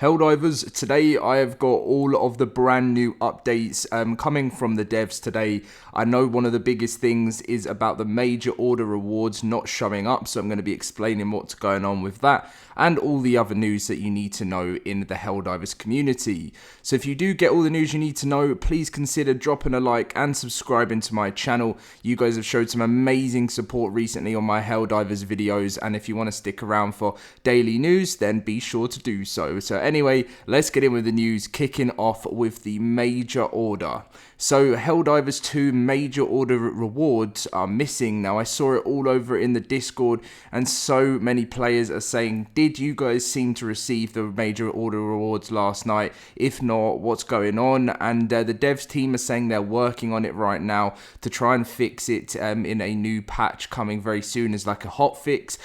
Helldivers, today I have got all of the brand new updates coming from the devs today. I know one of the biggest things is about the major order rewards not showing up, so I'm going to be explaining what's going on with that and all the other news that you need to know in the Helldivers community. So if you do get all the news you need to know, please consider dropping a like and subscribing to my channel. You guys have showed some amazing support recently on my Helldivers videos, and if you want to stick around for daily news, then be sure to do so. So anyway, let's get in with the news, kicking off with the major order. So Helldivers 2 major order rewards are missing. Now I saw it all over in the Discord, and so many players are saying, did you guys seem to receive the major order rewards last night? If not, what's going on? And the devs team are saying they're working on it right now to try and fix it in a new patch coming very soon as like a hot fix.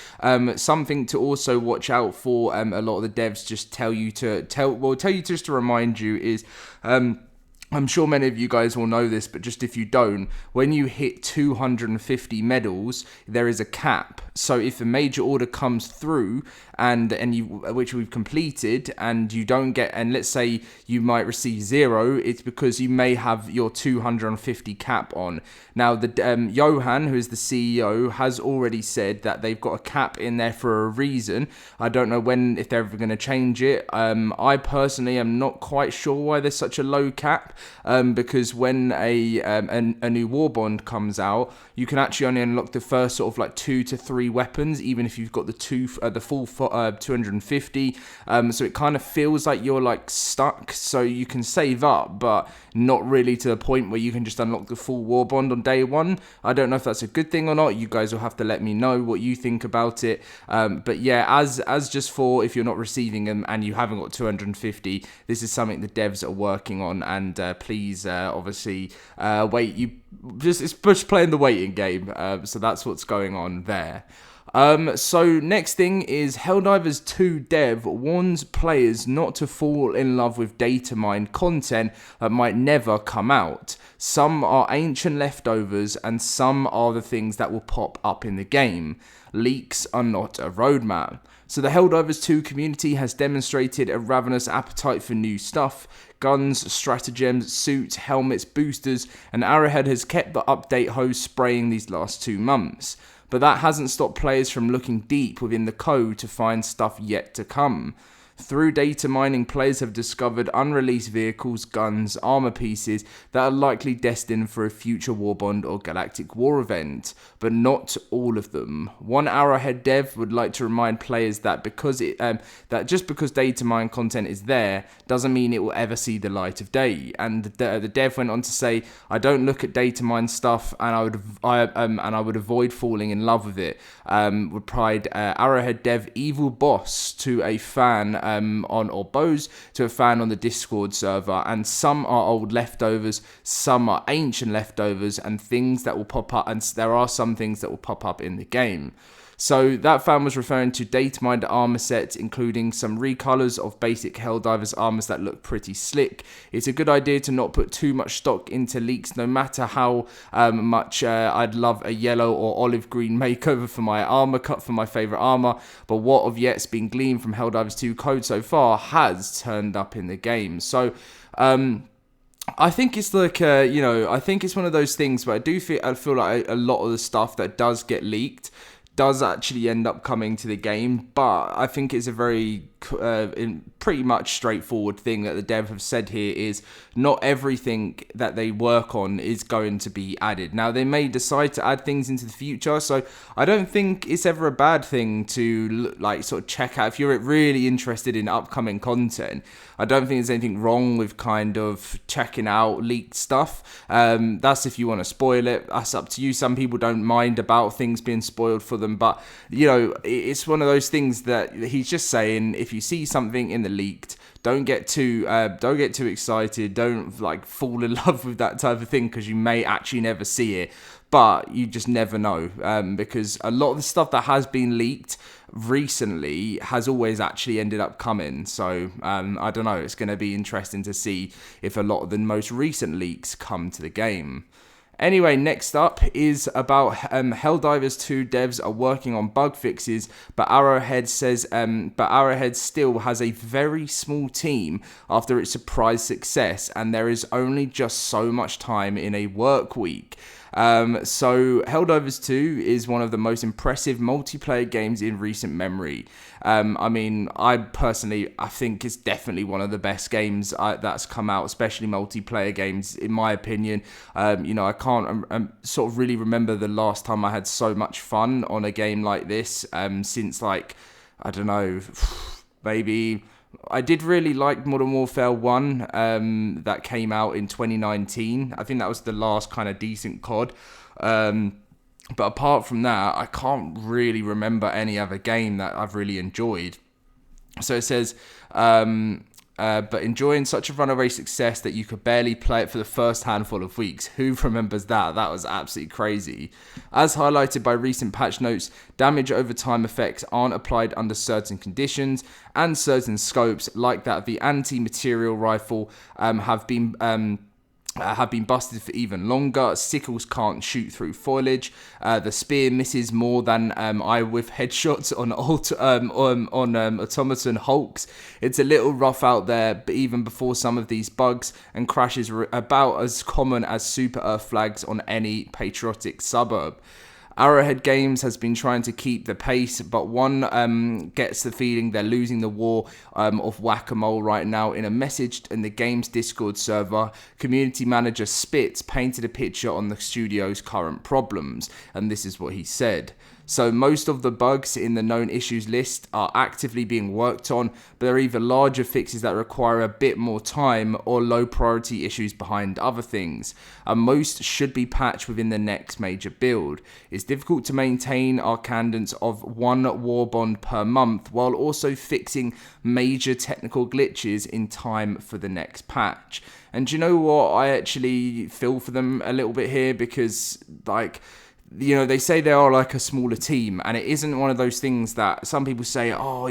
Something to also watch out for. A lot of the devs just tell you just to remind you is I'm sure many of you guys will know this, but just if you don't, when you hit 250 medals, there is a cap. So if a major order comes through which we've completed, and you don't get, and let's say you might receive 0, it's because you may have your 250 cap on. Now the Johan, who is the CEO, has already said that they've got a cap in there for a reason. I don't know if they're ever going to change it. I personally am not quite sure why there's such a low cap. Because when a new Warbond comes out, you can actually only unlock the first sort of like 2 to 3 weapons, even if you've got the full 250. So it kind of feels like you're like stuck. So you can save up, but not really to the point where you can just unlock the full Warbond on day one. I don't know if that's a good thing or not. You guys will have to let me know what you think about it. But yeah, as just for if you're not receiving them and you haven't got 250, this is something the devs are working on, and please obviously wait. It's just playing the waiting game. So that's what's going on there. So next thing is Helldivers 2 dev warns players not to fall in love with data mine content that might never come out. Some are ancient leftovers and some are the things that will pop up in the game. Leaks are not a roadmap. So the Helldivers 2 community has demonstrated a ravenous appetite for new stuff. Guns, stratagems, suits, helmets, boosters, and Arrowhead has kept the update hose spraying these last 2 months. But that hasn't stopped players from looking deep within the code to find stuff yet to come. Through data mining, players have discovered unreleased vehicles, guns, armour pieces that are likely destined for a future Warbond or Galactic War event, but not all of them. One Arrowhead dev would like to remind players that just because data mine content is there doesn't mean it will ever see the light of day. And the dev went on to say, "I don't look at data mine stuff, and I would avoid falling in love with it." Replied Arrowhead dev Evil Boss to a fan. To a fan on the Discord server, and some are old leftovers, some are ancient leftovers, and things that will pop up, and there are some things that will pop up in the game. So that fan was referring to data mined armor sets, including some recolors of basic Helldivers armors that look pretty slick. It's a good idea to not put too much stock into leaks, no matter how much I'd love a yellow or olive green makeover for my armor cut for my favorite armor. But what of yet's been gleaned from Helldivers 2 code so far has turned up in the game. So I think it's like, I think it's one of those things where I feel like a lot of the stuff that does get leaked does actually end up coming to the game, but I think it's a very pretty much straightforward thing that the dev have said here is not everything that they work on is going to be added. Now they may decide to add things into the future, so I don't think it's ever a bad thing to like sort of check out if you're really interested in upcoming content. I don't think there's anything wrong with kind of checking out leaked stuff. That's if you want to spoil it, that's up to you. Some people don't mind about things being spoiled for them, but it's one of those things that he's just saying, if you see something in the leaked, don't get too excited. Don't like fall in love with that type of thing, because you may actually never see it. But you just never know, because a lot of the stuff that has been leaked recently has always actually ended up coming. So I don't know. It's going to be interesting to see if a lot of the most recent leaks come to the game. Anyway, next up is about Helldivers 2 devs are working on bug fixes, but Arrowhead still has a very small team after its surprise success, and there is only just so much time in a work week. So Helldivers 2 is one of the most impressive multiplayer games in recent memory. I mean, I think it's definitely one of the best games that's come out, especially multiplayer games, in my opinion. I can't sort of really remember the last time I had so much fun on a game like this since, like, I don't know, maybe... I did really like Modern Warfare 1 that came out in 2019. I think that was the last kind of decent COD. But apart from that, I can't really remember any other game that I've really enjoyed. So it says, but enjoying such a runaway success that you could barely play it for the first handful of weeks. Who remembers that? That was absolutely crazy. As highlighted by recent patch notes, damage over time effects aren't applied under certain conditions, and certain scopes, like that of the anti-material rifle, have been busted for even longer. Sickles can't shoot through foliage. The spear misses more than I with headshots on automaton hulks. It's a little rough out there, but even before some of these bugs and crashes were about as common as super Earth flags on any patriotic suburb. Arrowhead Games has been trying to keep the pace, but one gets the feeling they're losing the war of whack-a-mole right now. In a message in the game's Discord server, community manager Spitz painted a picture on the studio's current problems, and this is what he said. So most of the bugs in the known issues list are actively being worked on, but there are either larger fixes that require a bit more time or low priority issues behind other things, and most should be patched within the next major build. It's difficult to maintain our cadence of one warbond per month while also fixing major technical glitches in time for the next patch. And do you know what? I actually feel for them a little bit here, because, like, you know, they say they are like a smaller team, and it isn't one of those things that some people say, oh,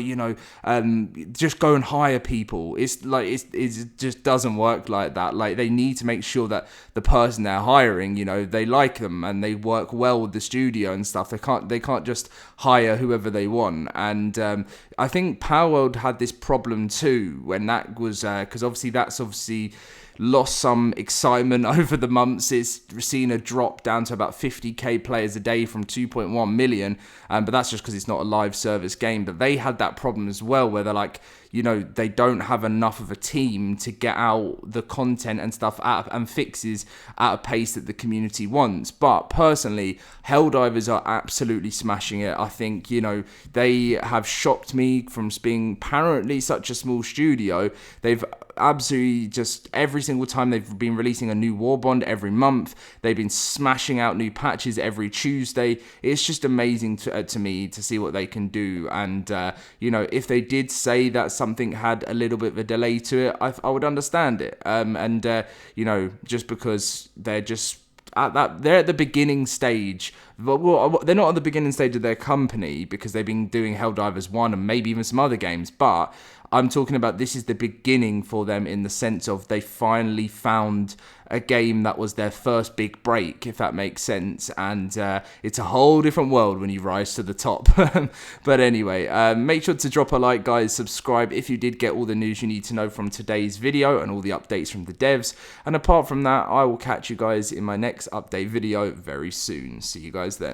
just go and hire people. It's like, it just doesn't work like that. Like, they need to make sure that the person they're hiring, they like them and they work well with the studio and stuff. They can't just hire whoever they want. And I think Power World had this problem too, when that was, because that's lost some excitement over the months. It's seen a drop down to about 50k players a day from 2.1 million, but that's just because it's not a live service game. But they had that problem as well, where they're like, they don't have enough of a team to get out the content and stuff and fixes at a pace that the community wants. But personally, Helldivers are absolutely smashing it. I think, they have shocked me from being apparently such a small studio. They've absolutely just every single time they've been releasing a new Warbond every month. They've been smashing out new patches every Tuesday. It's just amazing to me to see what they can do. And if they did say that something had a little bit of a delay to it, I would understand it. Just because they're just they're at the beginning stage. Well, they're not at the beginning stage of their company, because they've been doing Helldivers 1 and maybe even some other games, but I'm talking about this is the beginning for them, in the sense of they finally found a game that was their first big break, if that makes sense. And it's a whole different world when you rise to the top. But anyway, make sure to drop a like, guys. Subscribe if you did get all the news you need to know from today's video and all the updates from the devs. And apart from that, I will catch you guys in my next update video very soon. See you guys then.